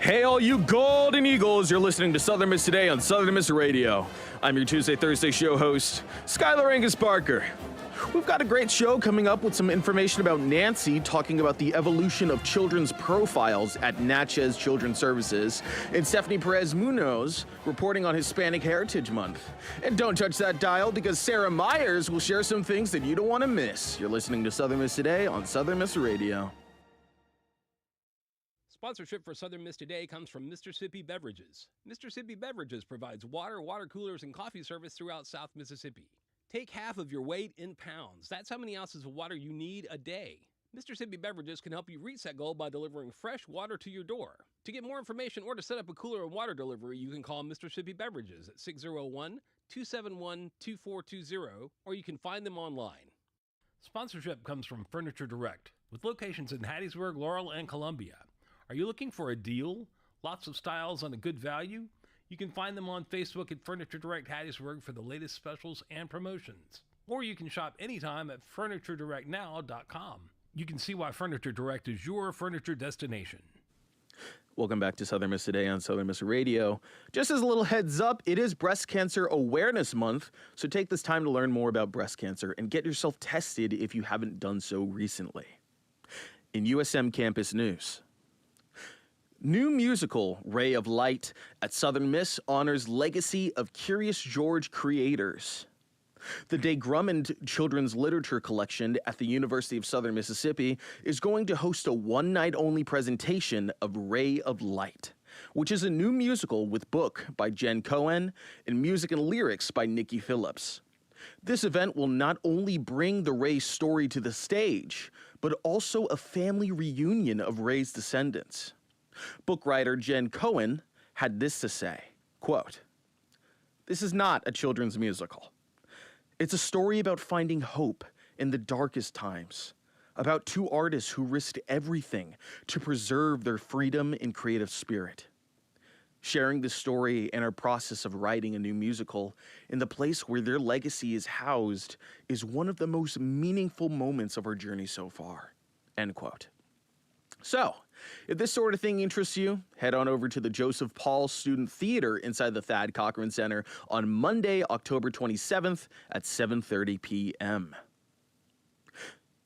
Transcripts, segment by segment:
Hey, all you Golden Eagles, you're listening to Southern Miss Today on Southern Miss Radio. I'm your Tuesday, Thursday show host, Skylar Angus Barker. We've got a great show coming up with some information about Nancy talking about the evolution of children's profiles at Natchez Children's Services, and Stephanie Perez Munoz reporting on Hispanic Heritage Month. And don't touch that dial because Sarah Myers will share some things that you don't want to miss. You're listening to Southern Miss Today on Southern Miss Radio. Sponsorship for Southern Miss Today comes from Mississippi Beverages. Mississippi Beverages provides water coolers, and coffee service throughout South Mississippi. Take half of your weight in pounds. That's how many ounces of water you need a day. Mississippi Beverages can help you reach that goal by delivering fresh water to your door. To get more information or to set up a cooler and water delivery, you can call Mississippi Beverages at 601-271-2420, or you can find them online. Sponsorship comes from Furniture Direct, with locations in Hattiesburg, Laurel, and Columbia. Are you looking for a deal? Lots of styles on a good value? You can find them on Facebook at Furniture Direct Hattiesburg for the latest specials and promotions. Or you can shop anytime at FurnitureDirectNow.com. You can see why Furniture Direct is your furniture destination. Welcome back to Southern Miss Today on Southern Miss Radio. Just as a little heads up, it is Breast Cancer Awareness Month, so take this time to learn more about breast cancer and get yourself tested if you haven't done so recently. In USM Campus News, new musical, Ray of Light, at Southern Miss honors legacy of Curious George creators. The Day Drummond Children's Literature Collection at the University of Southern Mississippi is going to host a one-night-only presentation of Ray of Light, which is a new musical with book by Jen Cohen and music and lyrics by Nikki Phillips. This event will not only bring the Ray story to the stage, but also a family reunion of Ray's descendants. Book writer Jen Cohen had this to say, quote, "This is not a children's musical. It's a story about finding hope in the darkest times, about two artists who risked everything to preserve their freedom and creative spirit. Sharing this story and our process of writing a new musical in the place where their legacy is housed is one of the most meaningful moments of our journey so far." End quote. So, if this sort of thing interests you, head on over to the Joseph Paul Student Theater inside the Thad Cochran Center on Monday, October 27th at 7:30 p.m.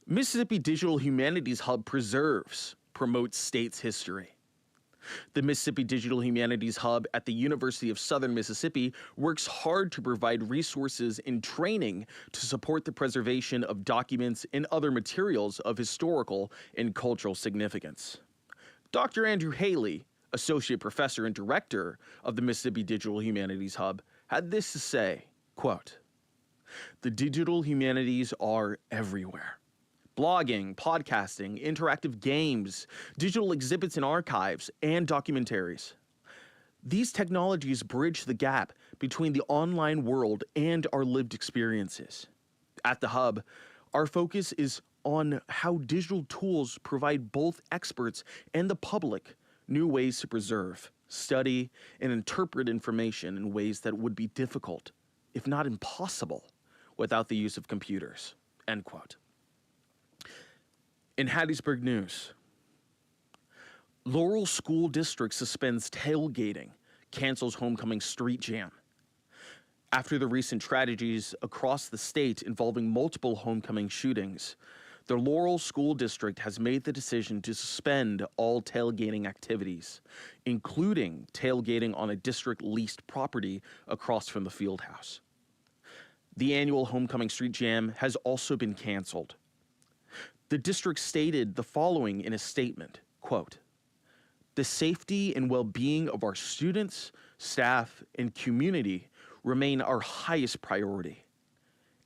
Mississippi Digital Humanities Hub preserves, promotes state's history. The Mississippi Digital Humanities Hub at the University of Southern Mississippi works hard to provide resources and training to support the preservation of documents and other materials of historical and cultural significance. Dr. Andrew Haley, Associate Professor and Director of the Mississippi Digital Humanities Hub, had this to say, quote, "The digital humanities are everywhere. Blogging, podcasting, interactive games, digital exhibits and archives, and documentaries. These technologies bridge the gap between the online world and our lived experiences. At the Hub, our focus is on how digital tools provide both experts and the public new ways to preserve, study, and interpret information in ways that would be difficult, if not impossible, without the use of computers." End quote. In Hattiesburg News, Laurel School District suspends tailgating, cancels homecoming street jam. After the recent tragedies across the state involving multiple homecoming shootings, the Laurel School District has made the decision to suspend all tailgating activities, including tailgating on a district-leased property across from the field house. The annual homecoming street jam has also been canceled. The district stated the following in a statement, quote, "The safety and well-being of our students, staff, and community remain our highest priority.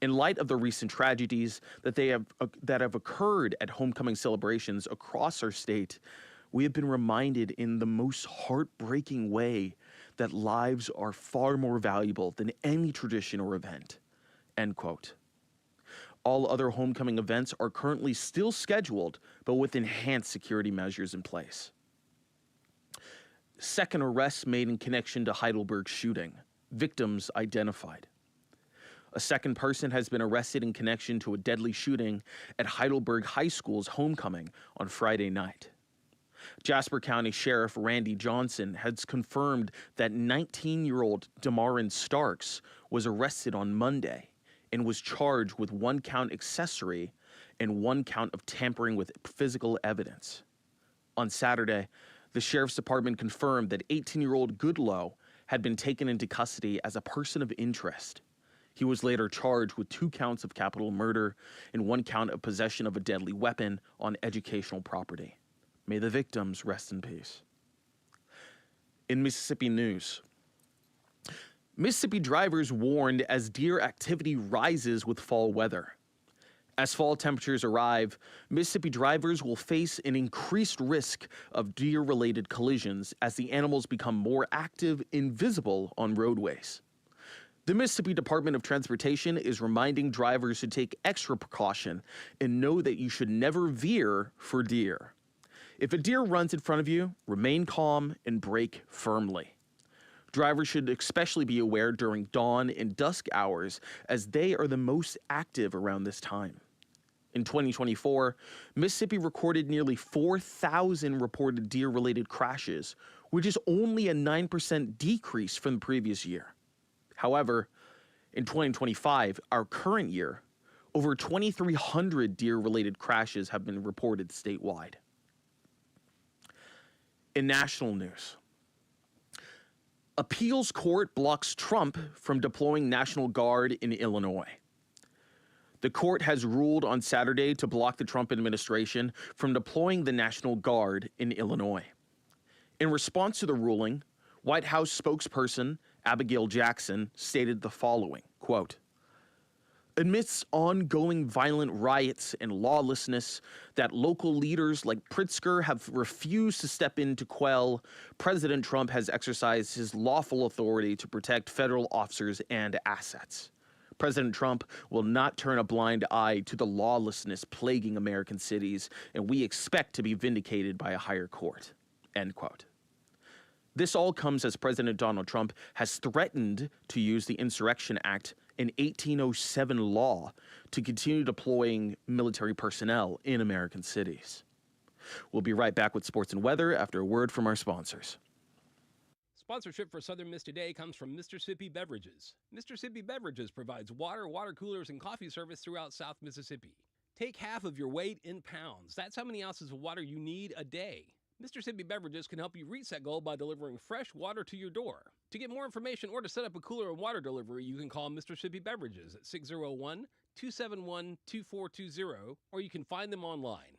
In light of the recent tragedies that have occurred at homecoming celebrations across our state, we have been reminded in the most heartbreaking way that lives are far more valuable than any tradition or event." End quote. All other homecoming events are currently still scheduled, but with enhanced security measures in place. Second arrest made in connection to Heidelberg shooting. Victims identified. A second person has been arrested in connection to a deadly shooting at Heidelberg High School's homecoming on Friday night. Jasper County Sheriff Randy Johnson has confirmed that 19-year-old Damarin Starks was arrested on Monday and was charged with 1-count accessory and 1 count of tampering with physical evidence. On Saturday, the Sheriff's Department confirmed that 18-year-old Goodlow had been taken into custody as a person of interest. He was later charged with 2 counts of capital murder and 1 count of possession of a deadly weapon on educational property. May the victims rest in peace. In Mississippi news, Mississippi drivers warned as deer activity rises with fall weather. As fall temperatures arrive, Mississippi drivers will face an increased risk of deer-related collisions as the animals become more active and visible on roadways. The Mississippi Department of Transportation is reminding drivers to take extra precaution and know that you should never veer for deer. If a deer runs in front of you, remain calm and brake firmly. Drivers should especially be aware during dawn and dusk hours as they are the most active around this time. In 2024, Mississippi recorded nearly 4,000 reported deer-related crashes, which is only a 9% decrease from the previous year. However, in 2025, our current year, over 2,300 deer-related crashes have been reported statewide. In national news, appeals court blocks Trump from deploying National Guard in Illinois. The court has ruled on Saturday to block the Trump administration from deploying the National Guard in Illinois. In response to the ruling, White House spokesperson Abigail Jackson stated the following, quote, "Amidst ongoing violent riots and lawlessness that local leaders like Pritzker have refused to step in to quell, President Trump has exercised his lawful authority to protect federal officers and assets. President Trump will not turn a blind eye to the lawlessness plaguing American cities, and we expect to be vindicated by a higher court." End quote. This all comes as President Donald Trump has threatened to use the Insurrection Act, an 1807 law, to continue deploying military personnel in American cities. We'll be right back with sports and weather after a word from our sponsors. Sponsorship for Southern Miss Today comes from Mississippi Beverages. Mississippi Beverages provides water, water coolers, and coffee service throughout South Mississippi. Take half of your weight in pounds. That's how many ounces of water you need a day. Mississippi Beverages can help you reach that goal by delivering fresh water to your door. To get more information or to set up a cooler and water delivery, you can call Mississippi Beverages at 601-271-2420, or you can find them online.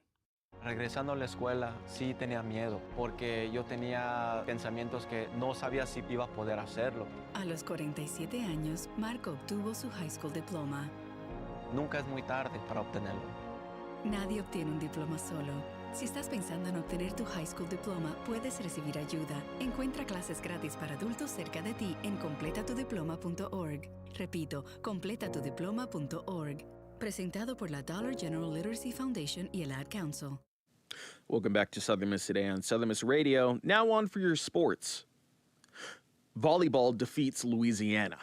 Regresando a la escuela, sí tenía miedo, porque yo tenía pensamientos que no sabía si iba a poder hacerlo. A los 47 años, Marco obtuvo su high school diploma. Nunca es muy tarde para obtenerlo. Nadie obtiene un diploma solo. Si estás pensando en obtener tu high school diploma, puedes recibir ayuda. Encuentra clases gratis para adultos cerca de ti en completatudiploma.org. Repito, completatudiploma.org. Presentado por la Dollar General Literacy Foundation y el Ad Council. Welcome back to Southern Miss Today on Southern Miss Radio. Now on for your sports. Volleyball defeats Louisiana.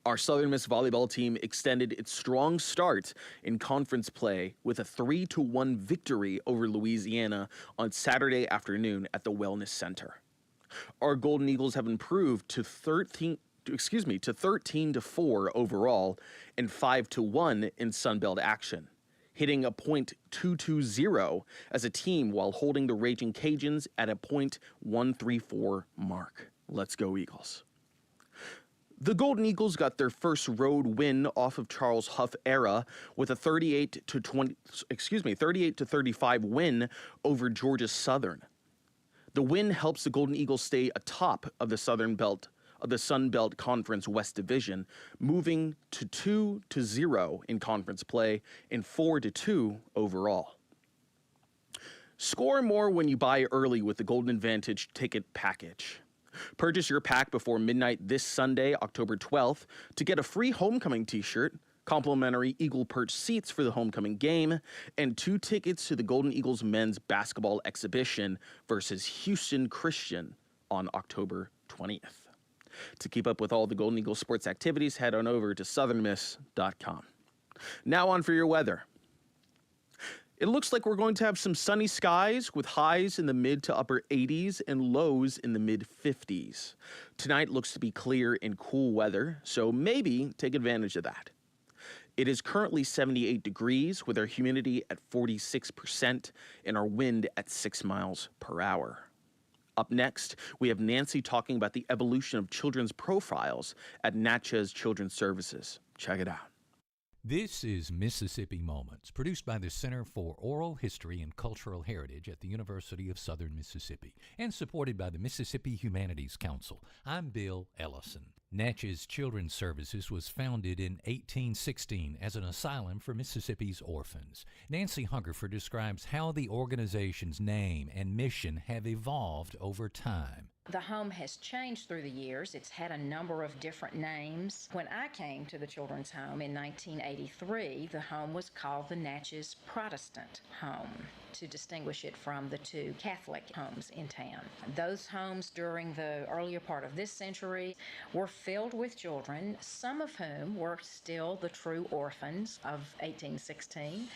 Our Southern Miss volleyball team extended its strong start in conference play with a 3-1 victory over Louisiana on Saturday afternoon at the Wellness Center. Our Golden Eagles have improved to 13-4 overall and 5-1 in Sunbelt action, hitting a .220 as a team while holding the Raging Cajuns at a .134 mark. Let's go Eagles. The Golden Eagles got their first road win off of Charles Huff era with a 38-35 win over Georgia Southern. The win helps the Golden Eagles stay atop of the Sun Belt Conference West Division, moving to 2-0 in conference play and 4-2 overall. Score more when you buy early with the Golden Advantage ticket package. Purchase your pack before midnight this Sunday, October 12th, to get a free homecoming t-shirt, complimentary Eagle Perch seats for the homecoming game, and 2 tickets to the Golden Eagles men's basketball exhibition versus Houston Christian on October 20th. To keep up with all the Golden Eagles sports activities, head on over to southernmiss.com. Now on for your weather. It looks like we're going to have some sunny skies with highs in the mid to upper 80s and lows in the mid 50s. Tonight looks to be clear and cool weather, so maybe take advantage of that. It is currently 78 degrees with our humidity at 46% and our wind at 6 miles per hour. Up next, we have Nancy talking about the evolution of children's profiles at Natchez Children's Services. Check it out. This is Mississippi Moments, produced by the Center for Oral History and Cultural Heritage at the University of Southern Mississippi, and supported by the Mississippi Humanities Council. I'm Bill Ellison. Natchez Children's Services was founded in 1816 as an asylum for Mississippi's orphans. Nancy Hungerford describes how the organization's name and mission have evolved over time. The home has changed through the years. It's had a number of different names. When I came to the children's home in 1983, the home was called the Natchez Protestant Home to distinguish it from the two Catholic homes in town. Those homes during the earlier part of this century were filled with children, some of whom were still the true orphans of 1816.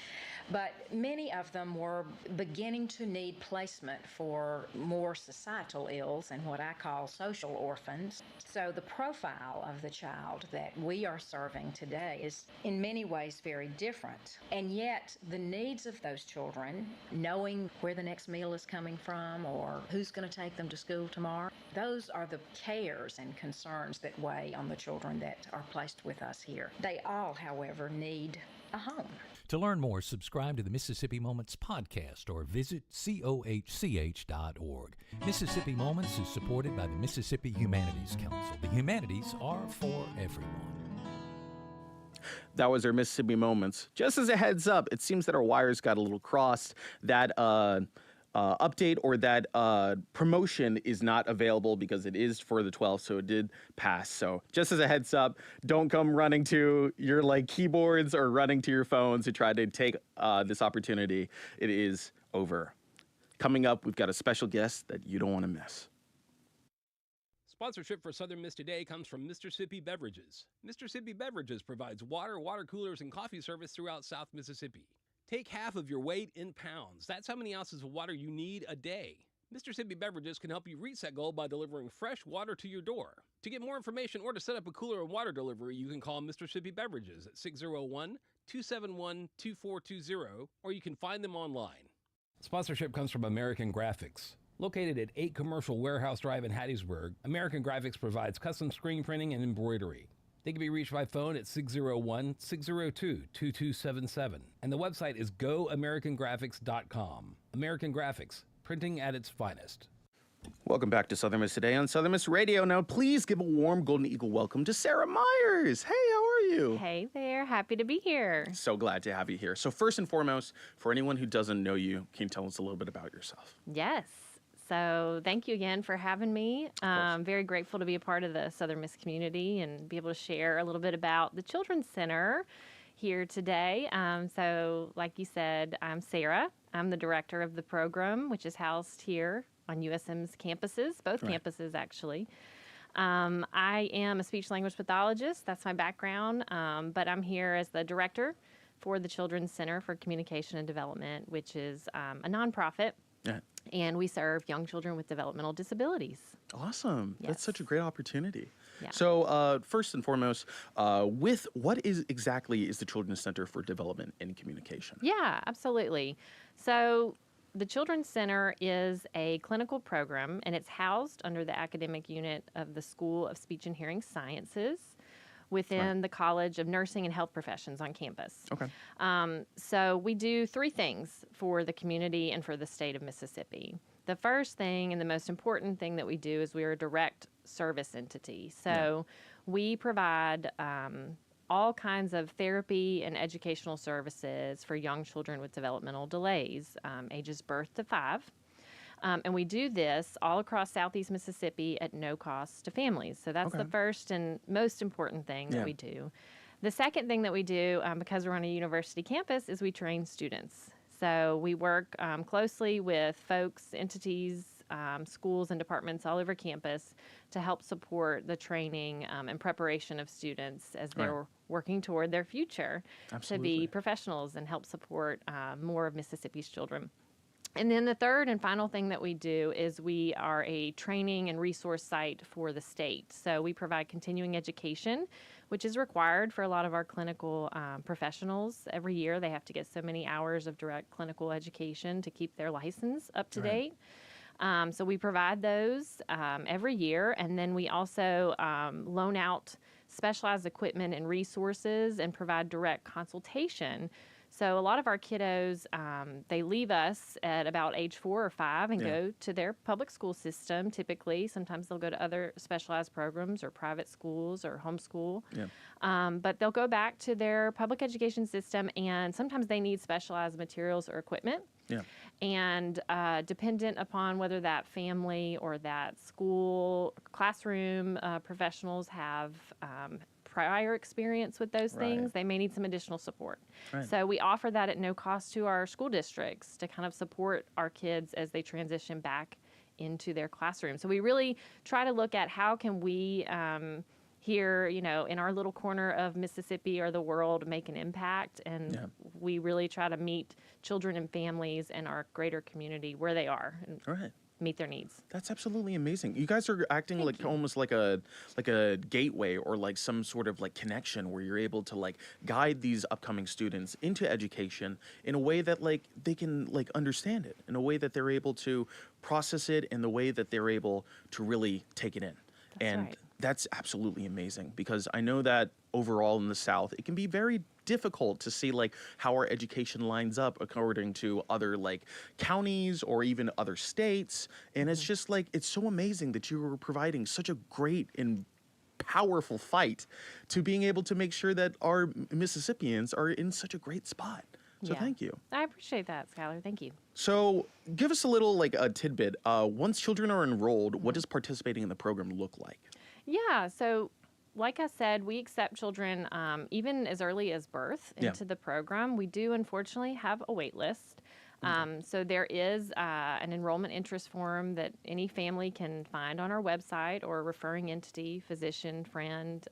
But many of them were beginning to need placement for more societal ills and what I call social orphans. So the profile of the child that we are serving today is in many ways very different. And yet the needs of those children, knowing where the next meal is coming from or who's going to take them to school tomorrow, those are the cares and concerns that weigh on the children that are placed with us here. They all, however, need a home. To learn more, subscribe to the Mississippi Moments podcast or visit cohch.org. Mississippi Moments is supported by the Mississippi Humanities Council. The humanities are for everyone. That was our Mississippi Moments. Just as a heads up, it seems that our wires got a little crossed. That update or that promotion is not available because it is for the 12th, so it did pass. So just as a heads up, don't come running to your keyboards or running to your phones to try to take this opportunity. It is over. Coming up, we've got a special guest that you don't want to miss. Sponsorship for Southern Miss Today comes from Mississippi Beverages. Mississippi Beverages provides water, water coolers, and coffee service throughout South Mississippi. Take half of your weight in pounds. That's how many ounces of water you need a day. Mississippi Beverages can help you reach that goal by delivering fresh water to your door. To get more information or to set up a cooler and water delivery, you can call Mississippi Beverages at 601-271-2420, or you can find them online. Sponsorship comes from American Graphics. Located at 8 Commercial Warehouse Drive in Hattiesburg, American Graphics provides custom screen printing and embroidery. They can be reached by phone at 601-602-2277. And the website is goamericangraphics.com. American Graphics, printing at its finest. Welcome back to Southern Miss Today on Southern Miss Radio. Now, please give a warm Golden Eagle welcome to Sarah Myers. Hey, how are you? Hey there. Happy to be here. So glad to have you here. So first and foremost, for anyone who doesn't know you, can you tell us a little bit about yourself? Yes. So thank you again for having me. Very grateful to be a part of the Southern Miss community and be able to share a little bit about the Children's Center here today. So like you said, I'm Sarah. I'm the director of the program, which is housed here on USM's campuses, both campuses actually. I am a speech language pathologist. That's my background. But I'm here as the director for the Children's Center for Communication and Development, which is a nonprofit. Yeah. And we serve young children with developmental disabilities. Awesome. Yes. That's such a great opportunity. Yeah. So first and foremost, with what is the Children's Center for Development and Communication? Yeah, absolutely. So the Children's Center is a clinical program, and it's housed under the academic unit of the School of Speech and Hearing Sciences within the College of Nursing and Health Professions on campus. Okay. So we do 3 things for the community and for the state of Mississippi. The first thing and the most important thing that we do is we're a direct service entity. So we provide all kinds of therapy and educational services for young children with developmental delays, ages birth to 5. And we do this all across Southeast Mississippi at no cost to families. So that's the first and most important thing that we do. The second thing that we do, because we're on a university campus, is we train students. So we work closely with folks, entities schools and departments all over campus to help support the training and preparation of students as they're working toward their future to be professionals and help support more of Mississippi's children. And then the third and final thing that we do is we are a training and resource site for the state. So we provide continuing education, which is required for a lot of our clinical professionals. Every year they have to get so many hours of direct clinical education to keep their license up to date. So we provide those every year. And then we also loan out specialized equipment and resources and provide direct consultation. So a lot of our kiddos, they leave us at about age 4 or 5 and go to their public school system typically. Sometimes they'll go to other specialized programs or private schools or homeschool. But they'll go back to their public education system, and sometimes they need specialized materials or equipment. And dependent upon whether that family or that school classroom professionals have prior experience with those things, they may need some additional support. So we offer that at no cost to our school districts to kind of support our kids as they transition back into their classroom. So we really try to look at how can we here, you know, in our little corner of Mississippi or the world, make an impact. And we really try to meet children and families in our greater community where they are and meet their needs. That's absolutely amazing. You guys are acting like almost like a gateway or like some sort of like connection where you're able to like guide these upcoming students into education in a way that like they can like understand it, in a way that they're able to process it, in the way that they're able to really take it in. That's absolutely amazing, because I know that overall in the South, it can be very difficult to see like how our education lines up according to other like counties or even other states. And it's just like, it's so amazing that you were providing such a great and powerful fight to being able to make sure that our Mississippians are in such a great spot. So thank you. I appreciate that, Skylar. Thank you. So give us a little like a tidbit. Once children are enrolled, what does participating in the program look like? Yeah, so like I said, we accept children even as early as birth into the program. We do, unfortunately, have a wait list. So there is an enrollment interest form that any family can find on our website or a referring entity, physician, friend.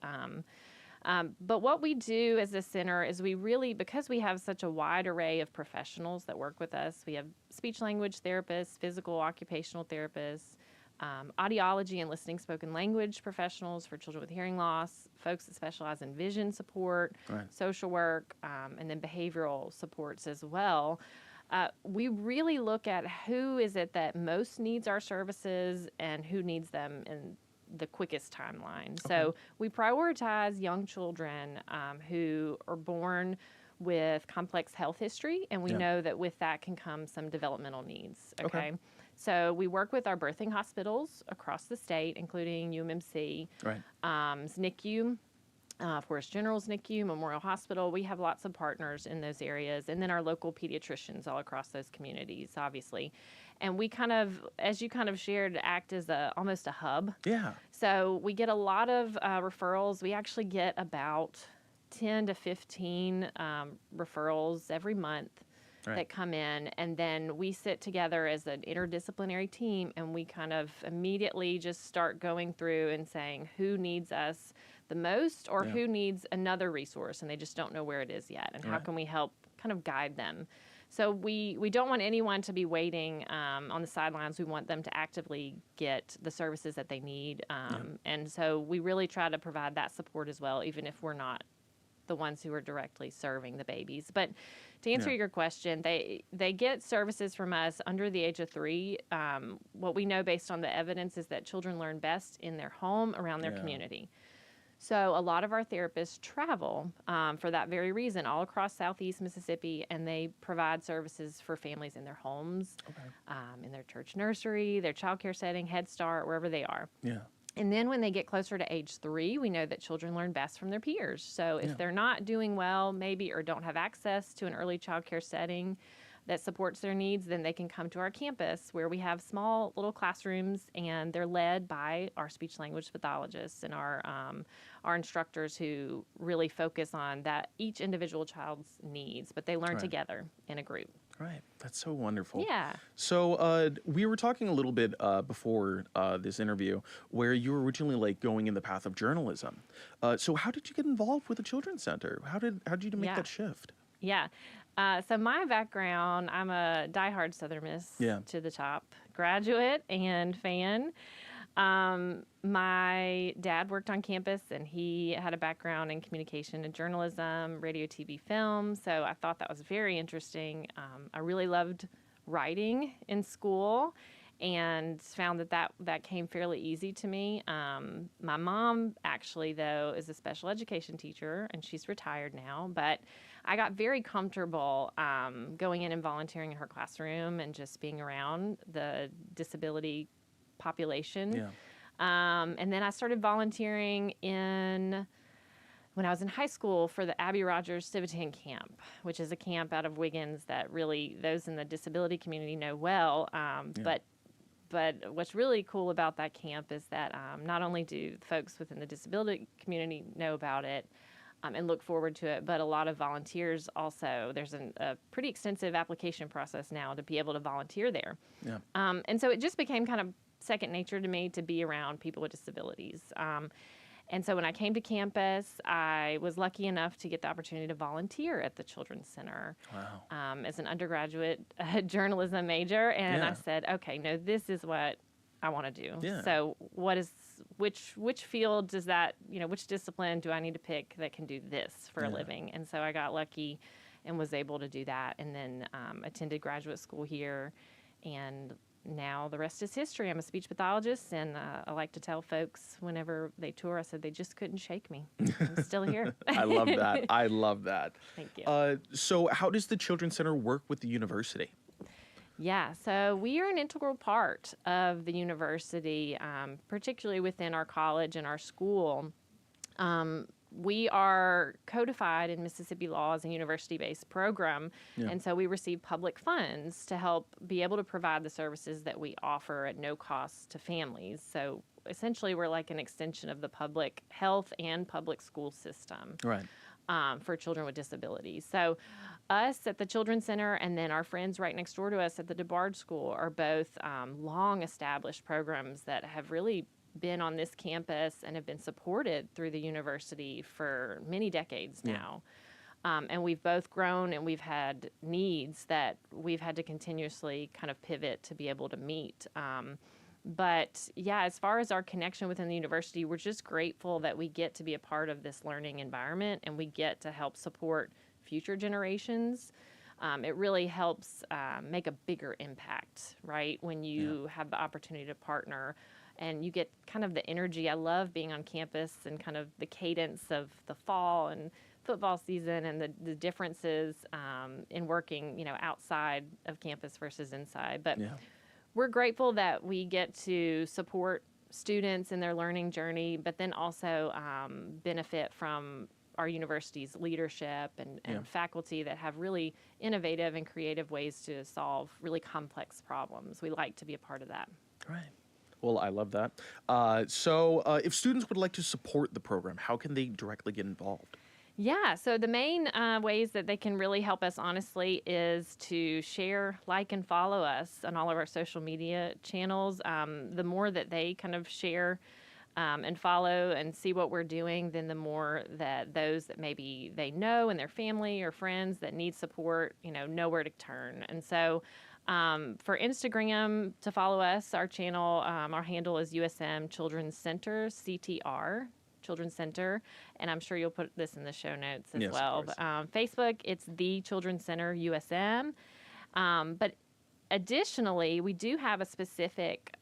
But what we do as a center is we really, because we have such a wide array of professionals that work with us, we have speech language therapists, physical occupational therapists, audiology and listening spoken language professionals for children with hearing loss, folks that specialize in vision support, social work, and then behavioral supports as well. We really look at who is it that most needs our services and who needs them in the quickest timeline. So we prioritize young children who are born with complex health history, and we know that with that can come some developmental needs. So we work with our birthing hospitals across the state, including UMMC, NICU, Forest General's NICU, Memorial Hospital. We have lots of partners in those areas, and then our local pediatricians all across those communities, obviously. And we kind of, as you kind of shared, act as almost a hub. So we get a lot of referrals. We actually get about 10 to 15 referrals every month that come in, and then we sit together as an interdisciplinary team, and we kind of immediately just start going through and saying who needs us the most or who needs another resource and they just don't know where it is yet, and how can we help kind of guide them. So we don't want anyone to be waiting on the sidelines. We want them to actively get the services that they need, and so we really try to provide that support as well, even if we're not the ones who are directly serving the babies. But to answer your question, they get services from us under the age of 3. What we know based on the evidence is that children learn best in their home, around their community. So a lot of our therapists travel for that very reason all across Southeast Mississippi, and they provide services for families in their homes, in their church nursery, their child care setting, Head Start, wherever they are. And then when they get closer to age 3, we know that children learn best from their peers. So if they're not doing well, maybe, or don't have access to an early child care setting that supports their needs, then they can come to our campus where we have small little classrooms, and they're led by our speech language pathologists and our instructors who really focus on that each individual child's needs, but they learn together in a group. Right. That's so wonderful. Yeah. So we were talking a little bit before this interview where you were originally like going in the path of journalism. So how did you get involved with the Children's Center? How did you make Yeah. that shift? Yeah. So my background, I'm a diehard Southern Miss Yeah. to the top graduate and fan. My dad worked on campus, and he had a background in communication and journalism, radio, TV, film. So I thought that was very interesting. I really loved writing in school, and found that came fairly easy to me. My mom, actually, though, is a special education teacher, and she's retired now. But I got very comfortable going in and volunteering in her classroom and just being around the disability population. Yeah. And then I started volunteering when I was in high school for the Abby Rogers Civitan Camp, which is a camp out of Wiggins that really those in the disability community know well. But what's really cool about that camp is that not only do folks within the disability community know about it and look forward to it, but a lot of volunteers also. There's a pretty extensive application process now to be able to volunteer there. Yeah. And so it just became kind of second nature to me to be around people with disabilities. And so when I came to campus, I was lucky enough to get the opportunity to volunteer at the Children's Center. Wow. As an undergraduate journalism major. And Yeah. I said, okay, no, this is what I want to do. Yeah. So which field does that, which discipline do I need to pick that can do this for a living? And so I got lucky and was able to do that, and then attended graduate school here. And now the rest is history. I'm a speech pathologist, and I like to tell folks whenever they tour, I said they just couldn't shake me. I'm still here. I love that. I love that. Thank you. So how does the Children's Center work with the university? Yeah, so we are an integral part of the university, particularly within our college and our school. We are codified in Mississippi law as a university-based program, and so we receive public funds to help be able to provide the services that we offer at no cost to families. So essentially, we're like an extension of the public health and public school system. Right. For children with disabilities. So us at the Children's Center and then our friends right next door to us at the DeBard School are both long-established programs that have really been on this campus and have been supported through the university for many decades now. And we've both grown, and we've had needs that we've had to continuously kind of pivot to be able to meet. But yeah, as far as our connection within the university, we're just grateful that we get to be a part of this learning environment, and we get to help support future generations. It really helps make a bigger impact, right? When you have the opportunity to partner and you get kind of the energy. I love being on campus and kind of the cadence of the fall and football season and the differences in working, outside of campus versus inside. But we're grateful that we get to support students in their learning journey, but then also benefit from our university's leadership and faculty that have really innovative and creative ways to solve really complex problems. We like to be a part of that. Right. Well, I love that. So if students would like to support the program, how can they directly get involved? Yeah, so the main ways that they can really help us, honestly, is to share, like, and follow us on all of our social media channels. The more that they kind of share and follow and see what we're doing, then the more that those that maybe they know and their family or friends that need support, know where to turn. And so for Instagram, to follow us, our channel, our handle is USM Children's Center, CTR. Children's Center, and I'm sure you'll put this in the show notes as well. Facebook, it's the Children's Center USM. But additionally, we do have a specific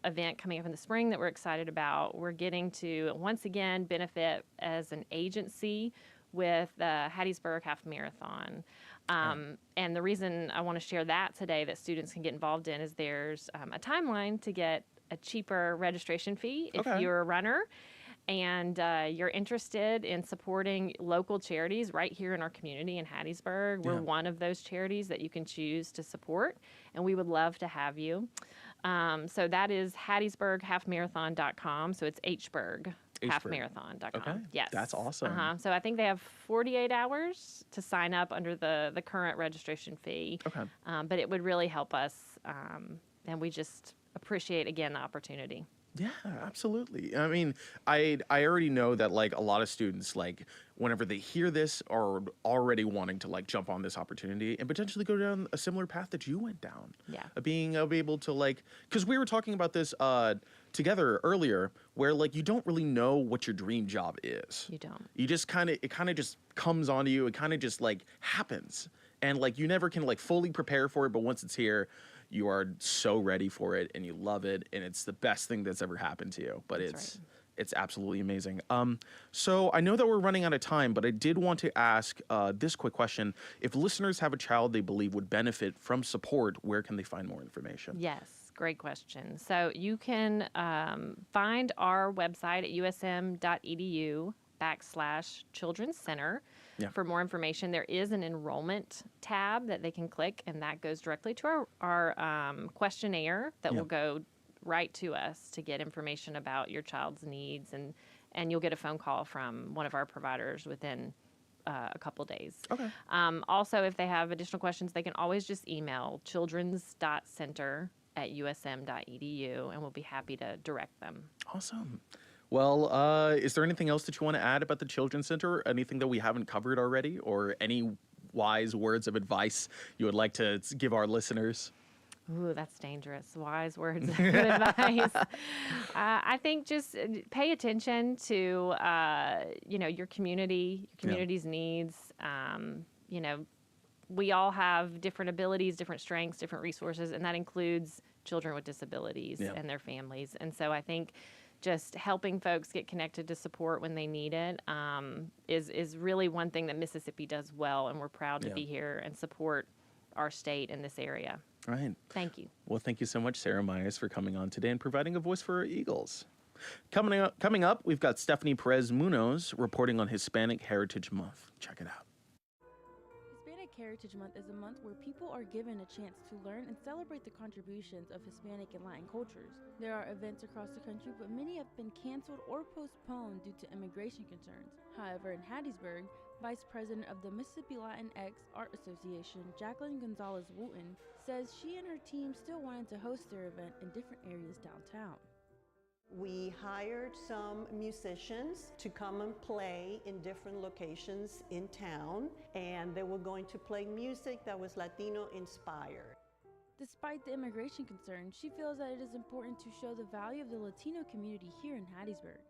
event coming up in the spring that we're excited about. We're getting to, once again, benefit as an agency with the Hattiesburg Half Marathon. And the reason I want to share that today that students can get involved in is there's a timeline to get a cheaper registration fee if you're a runner. And you're interested in supporting local charities right here in our community in Hattiesburg. We're one of those charities that you can choose to support, and we would love to have you. So that is HattiesburgHalfMarathon.com. So it's Hburg. Hattiesburg.com. Okay. Yes. That's awesome. So I think they have 48 hours to sign up under the current registration fee. Okay. But it would really help us, and we just appreciate, again, the opportunity. Yeah, absolutely. I mean, I already know that like a lot of students, like whenever they hear this, are already wanting to like jump on this opportunity and potentially go down a similar path that you went down. Yeah. Being able to like, because we were talking about this together earlier, where like you don't really know what your dream job is. You don't. You just it kind of just comes onto you. It kind of just like happens, and like you never can like fully prepare for it. But once it's here, you are so ready for it and you love it, and it's the best thing that's ever happened to you. But it's absolutely amazing. So I know that we're running out of time, but I did want to ask this quick question. If listeners have a child they believe would benefit from support, where can they find more information? Yes, great question. So you can find our website at usm.edu/Children's Center. Yeah. For more information, there is an enrollment tab that they can click, and that goes directly to our questionnaire that will go right to us to get information about your child's needs, and you'll get a phone call from one of our providers within a couple days. Okay. Also, if they have additional questions, they can always just email childrens.center@usm.edu, and we'll be happy to direct them. Awesome. Well, is there anything else that you want to add about the Children's Center? Anything that we haven't covered already, or any wise words of advice you would like to give our listeners? Ooh, that's dangerous. Wise words of advice. I think just pay attention to, your community's needs. We all have different abilities, different strengths, different resources, and that includes children with disabilities and their families. And so I think just helping folks get connected to support when they need it is really one thing that Mississippi does well, and we're proud to be here and support our state in this area. Right. Thank you. Well, thank you so much, Sarah Myers, for coming on today and providing a voice for our Eagles. Coming up, we've got Stephanie Perez Munoz reporting on Hispanic Heritage Month. Check it out. Hispanic Heritage Month is a month where people are given a chance to learn and celebrate the contributions of Hispanic and Latin cultures. There are events across the country, but many have been canceled or postponed due to immigration concerns. However, in Hattiesburg, Vice President of the Mississippi Latinx Art Association, Jacqueline Gonzalez-Wooten, says she and her team still wanted to host their event in different areas downtown. We hired some musicians to come and play in different locations in town, and they were going to play music that was Latino inspired. Despite the immigration concerns, she feels that it is important to show the value of the Latino community here in Hattiesburg.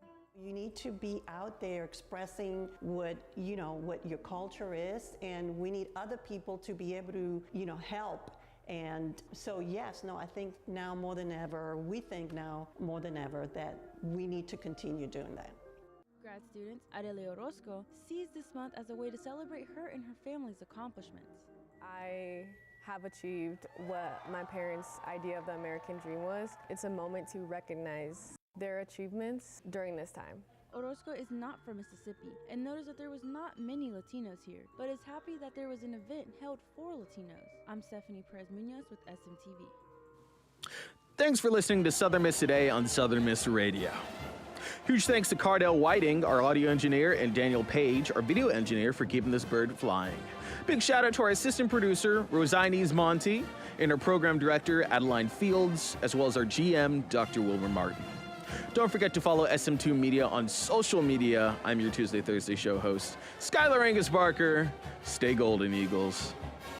You need to be out there expressing what your culture is, and we need other people to be able to, help. And so, I think now more than ever, that we need to continue doing that. Grad student Adele Orozco sees this month as a way to celebrate her and her family's accomplishments. I have achieved what my parents' idea of the American dream was. It's a moment to recognize their achievements during this time. Orozco is not from Mississippi and noticed that there was not many Latinos here, but is happy that there was an event held for Latinos. I'm Stephanie Perez Munoz with SMTV. Thanks for listening to Southern Miss Today on Southern Miss Radio. Huge thanks to Cardell Whiting, our audio engineer, and Daniel Page, our video engineer, for keeping this bird flying. Big shout out to our assistant producer, Rosines Monty, and our program director, Adeline Fields, as well as our GM, Dr. Wilmer Martin. Don't forget to follow SM2 Media on social media. I'm your Tuesday, Thursday show host, Skylar Angus Barker. Stay golden, Eagles.